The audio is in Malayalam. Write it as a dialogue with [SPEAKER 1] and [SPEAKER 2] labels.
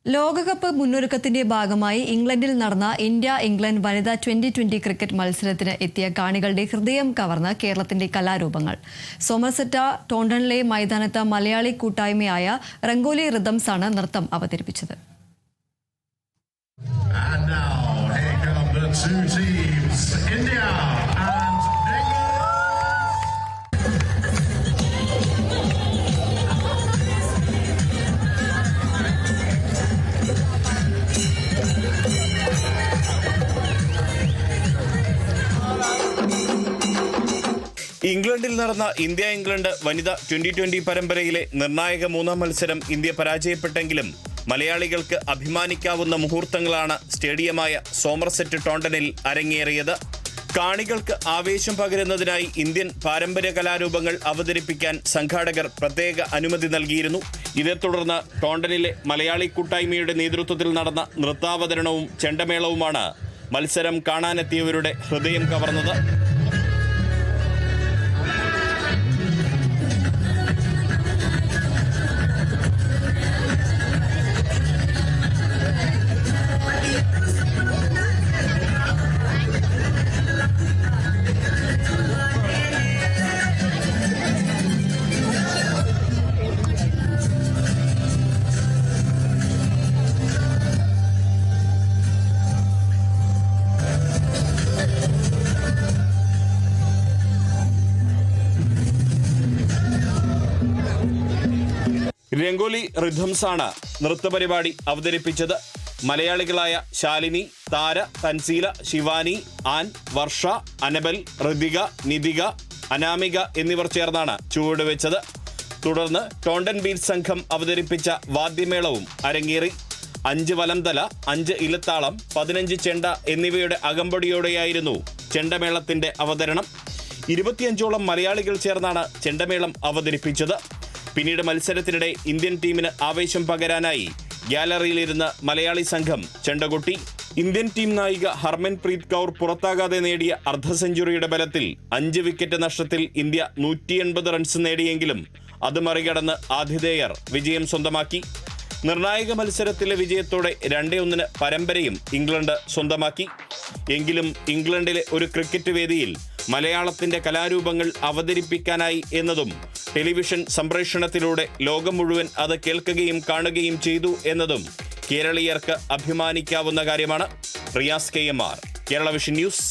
[SPEAKER 1] ലോകകപ്പ് മുന്നൊരുക്കത്തിന്റെ ഭാഗമായി ഇംഗ്ലണ്ടിൽ നടന്ന ഇന്ത്യ-ഇംഗ്ലണ്ട് വനിതാ 2020 ക്രിക്കറ്റ് മത്സരത്തിന് എത്തിയ കാണികളുടെ ഹൃദയം കവർന്ന കേരളത്തിന്റെ കലാരൂപങ്ങൾ. സോമർസെറ്റ് ടോണ്ടണിലെ മൈതാനത്ത് മലയാളി കൂട്ടായ്മയായ റംഗോലി റിതംസാണ് നൃത്തം അവതരിപ്പിച്ചത്.
[SPEAKER 2] ഇംഗ്ലണ്ടിൽ നടന്ന ഇന്ത്യ-ഇംഗ്ലണ്ട് വനിതാ 2020 പരമ്പരയിലെ നിർണായക മൂന്നാം മത്സരം ഇന്ത്യ പരാജയപ്പെട്ടെങ്കിലും മലയാളികൾക്ക് അഭിമാനിക്കാവുന്ന മുഹൂർത്തങ്ങളാണ് സ്റ്റേഡിയമായ സോമർസെറ്റ് ടോണ്ടണിൽ അരങ്ങേറിയത്. കാണികൾക്ക് ആവേശം പകരുന്നതിനായി ഇന്ത്യൻ പാരമ്പര്യ കലാരൂപങ്ങൾ അവതരിപ്പിക്കാൻ സംഘാടകർ പ്രത്യേക അനുമതി നൽകിയിരുന്നു. ഇതേ തുടർന്ന് ടോണ്ടണിലെ മലയാളി കൂട്ടായ്മയുടെ നേതൃത്വത്തിൽ നടന്ന നൃത്താവതരണവും ചെണ്ടമേളവുമാണ് മത്സരം കാണാനെത്തിയവരുടെ ഹൃദയം കവർന്നത്. രംഗോലി റിഥംസാണ് നൃത്തപരിപാടി അവതരിപ്പിച്ചത്. മലയാളികളായ ശാലിനി, താര, തൻസീല, ശിവാനി, ആൻ, വർഷ, അനബൽ, ഋതിക, നിതിക, അനാമിക എന്നിവർ ചേർന്നാണ് ചുവടുവെച്ചത്. തുടർന്ന് ടോണ്ടൻ ബീറ്റ് സംഘം അവതരിപ്പിച്ച വാദ്യമേളവും അരങ്ങേറി. 5 വലംതല, 5 ഇലത്താളം, 15 ചെണ്ട എന്നിവയുടെ അകമ്പടിയോടെയായിരുന്നു ചെണ്ടമേളത്തിന്റെ അവതരണം. 25ഓളം മലയാളികൾ ചേർന്നാണ് ചെണ്ടമേളം അവതരിപ്പിച്ചത്. പിന്നീട് മത്സരത്തിനിടെ ഇന്ത്യൻ ടീമിന് ആവേശം പകരാനായി ഗ്യാലറിയിലിരുന്ന് മലയാളി സംഘം ചെണ്ടകൊട്ടി. ഇന്ത്യൻ ടീം നായിക ഹർമൻപ്രീത് കൗർ പുറത്താകാതെ നേടിയ അർദ്ധ സെഞ്ചുറിയുടെ ബലത്തിൽ 5 വിക്കറ്റ് നഷ്ടത്തിൽ ഇന്ത്യ 180 റൺസ് നേടിയെങ്കിലും അത് മറികടന്ന് ആതിഥേയർ വിജയം സ്വന്തമാക്കി. നിർണായക മത്സരത്തിലെ വിജയത്തോടെ 2-1 പരമ്പരയും ഇംഗ്ലണ്ട് സ്വന്തമാക്കി. എങ്കിലും ഇംഗ്ലണ്ടിലെ ഒരു ക്രിക്കറ്റ് വേദിയിൽ മലയാളത്തിന്റെ കലാരൂപങ്ങൾ അവതരിപ്പിക്കാനായി എന്നതും ടെലിവിഷൻ സംപ്രേഷണത്തിലൂടെ ലോകം മുഴുവൻ അത് കേൾക്കുകയും കാണുകയും ചെയ്തു എന്നതും കേരളീയർക്ക് അഭിമാനിക്കാവുന്ന കാര്യമാണ്. Riyas KMR, Kerala vision news.